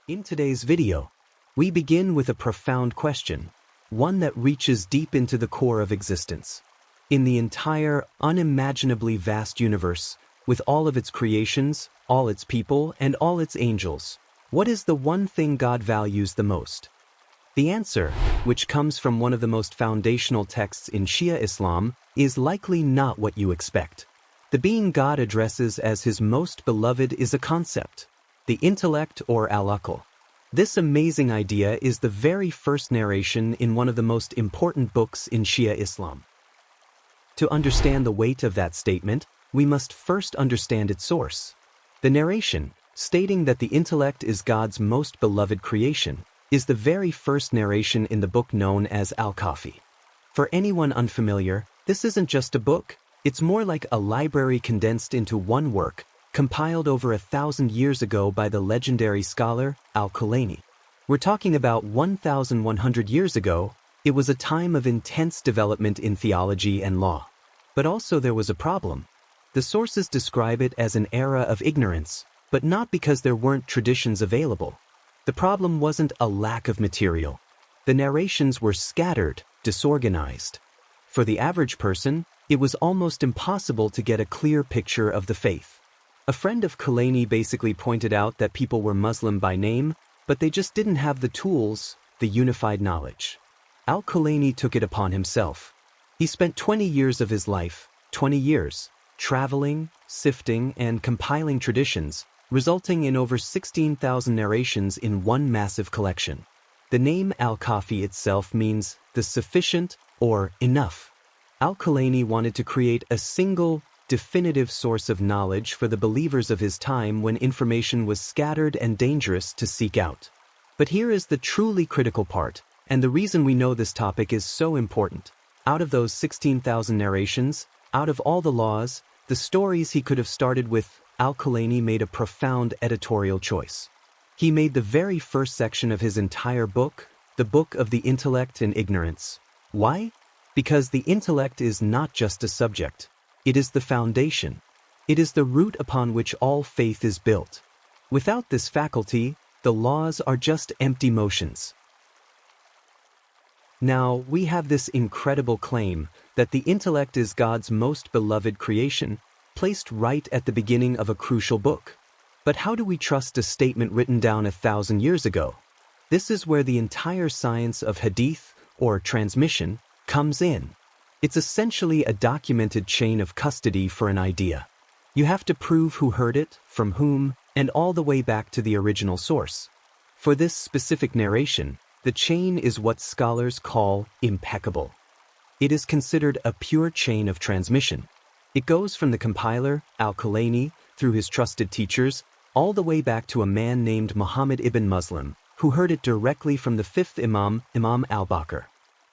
In today's video, we begin with a profound question, one that reaches deep into the core of existence. In the entire, unimaginably vast universe, with all of its creations, all its people, and all its angels, what is the one thing God values the most? The answer, which comes from one of the most foundational texts in Shia Islam, is likely not what you expect. The being God addresses as his most beloved is a concept, the intellect or al-Aql. This amazing idea is the very first narration in one of the most important books in Shia Islam. To understand the weight of that statement, we must first understand its source. The narration, stating that the intellect is God's most beloved creation, is the very first narration in the book known as Al-Kafi. For anyone unfamiliar, this isn't just a book, it's more like a library condensed into one work, compiled over 1,000 years ago by the legendary scholar al-Kulaynī. We're talking about 1,100 years ago. It was a time of intense development in theology and law. But also there was a problem. The sources describe it as an era of ignorance, but not because there weren't traditions available. The problem wasn't a lack of material. The narrations were scattered, disorganized. For the average person, it was almost impossible to get a clear picture of the faith. A friend of Kulaynī basically pointed out that people were Muslim by name, but they just didn't have the tools, the unified knowledge. Al-Kulaynī took it upon himself. He spent 20 years of his life, 20 years, traveling, sifting, and compiling traditions, resulting in over 16,000 narrations in one massive collection. The name al-Kafi itself means the sufficient or enough. Al-Kulaynī wanted to create a single, definitive source of knowledge for the believers of his time when information was scattered and dangerous to seek out. But here is the truly critical part, and the reason we know this topic is so important. Out of those 16,000 narrations, out of all the laws, the stories he could have started with, Al-Kulaynī made a profound editorial choice. He made the very first section of his entire book, the Book of Intellect Ignorance. Why? Because the intellect is not just a subject. It is the foundation. It is the root upon which all faith is built. Without this faculty, the laws are just empty motions. Now, we have this incredible claim that the intellect is God's most beloved creation, placed right at the beginning of a crucial book. But how do we trust a statement written down 1,000 years ago? This is where the entire science of Hadith, or transmission, comes in. It's essentially a documented chain of custody for an idea. You have to prove who heard it, from whom, and all the way back to the original source. For this specific narration, the chain is what scholars call impeccable. It is considered a pure chain of transmission. It goes from the compiler, Al-Kulaynī, through his trusted teachers, all the way back to a man named Muhammad ibn Muslim, who heard it directly from the fifth Imam, Imam al-Bāqir.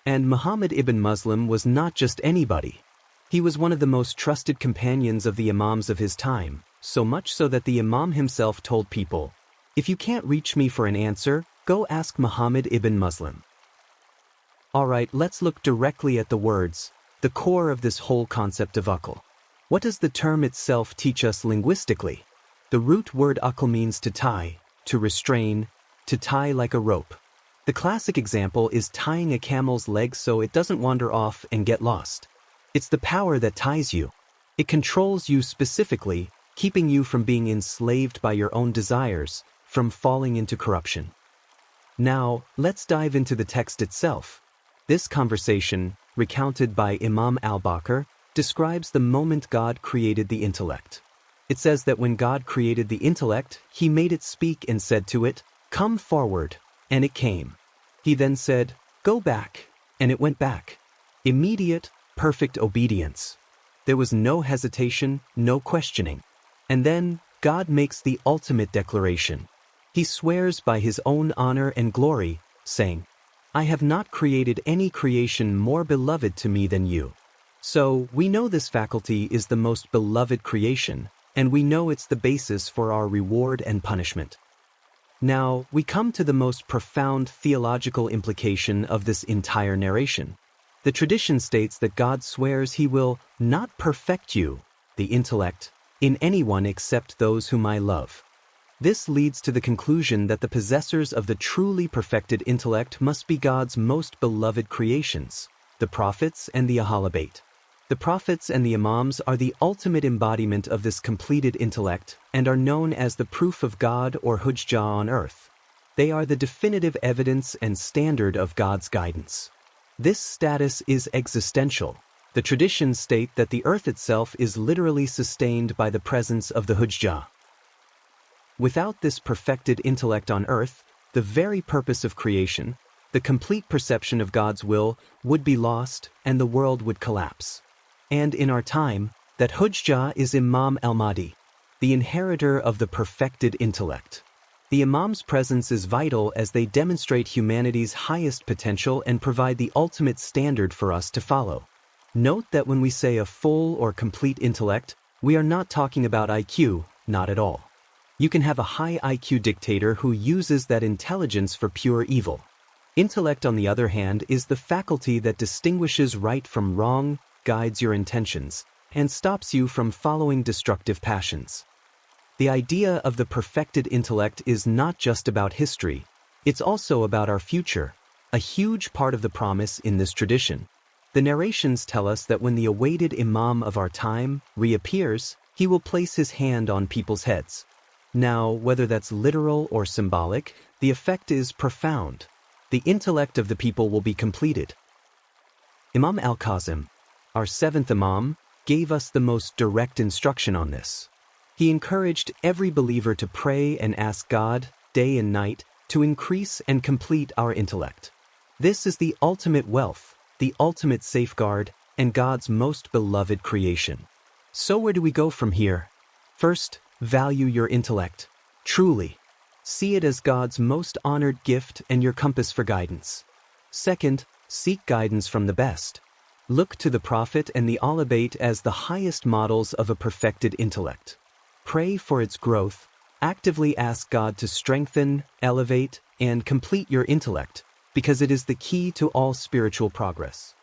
And Muhammad ibn Muslim was not just anybody. He was one of the most trusted companions of the Imams of his time, so much so that the Imam himself told people, "If you can't reach me for an answer, go ask Muhammad ibn Muslim." Alright, let's look directly at the words, the core of this whole concept of Aql. What does the term itself teach us linguistically? The root word Aql means to tie, to restrain, to tie like a rope. The classic example is tying a camel's leg so it doesn't wander off and get lost. It's the power that ties you. It controls you specifically, keeping you from being enslaved by your own desires, from falling into corruption. Now, let's dive into the text itself. This conversation, recounted by Imam al-Bāqir, describes the moment God created the intellect. It says that when God created the intellect, he made it speak and said to it, "Come forward," and it came. He then said, "Go back," and it went back. Immediate, perfect obedience. There was no hesitation, no questioning. And then, God makes the ultimate declaration. He swears by his own honor and glory, saying, "I have not created any creation more beloved to me than you." So, we know this faculty is the most beloved creation, and we know it's the basis for our reward and punishment. Now, we come to the most profound theological implication of this entire narration. The tradition states that God swears he will not perfect you, the intellect, in anyone except those whom I love. This leads to the conclusion that the possessors of the truly perfected intellect must be God's most beloved creations, the prophets and the al-Bayt. The prophets and the Imams are the ultimate embodiment of this completed intellect and are known as the proof of God or Hujjah on earth. They are the definitive evidence and standard of God's guidance. This status is existential. The traditions state that the earth itself is literally sustained by the presence of the Hujjah. Without this perfected intellect on earth, the very purpose of creation, the complete perception of God's will, would be lost and the world would collapse. And in our time, that Hujjah is Imam al-Mahdi, the inheritor of the perfected intellect. The Imam's presence is vital as they demonstrate humanity's highest potential and provide the ultimate standard for us to follow. Note that when we say a full or complete intellect, we are not talking about IQ, not at all. You can have a high IQ dictator who uses that intelligence for pure evil. Intellect, on the other hand, is the faculty that distinguishes right from wrong, guides your intentions, and stops you from following destructive passions. The idea of the perfected intellect is not just about history, it's also about our future, a huge part of the promise in this tradition. The narrations tell us that when the awaited Imam of our time reappears, he will place his hand on people's heads. Now, whether that's literal or symbolic, the effect is profound. The intellect of the people will be completed. Imam al-Kazim, our seventh Imam, gave us the most direct instruction on this. He encouraged every believer to pray and ask God, day and night, to increase and complete our intellect. This is the ultimate wealth, the ultimate safeguard, and God's most beloved creation. So where do we go from here? First, value your intellect. Truly. See it as God's most honored gift and your compass for guidance. Second, seek guidance from the best. Look to the Prophet and the al-Bayt as the highest models of a perfected intellect. Pray for its growth, actively ask God to strengthen, elevate, and complete your intellect, because it is the key to all spiritual progress.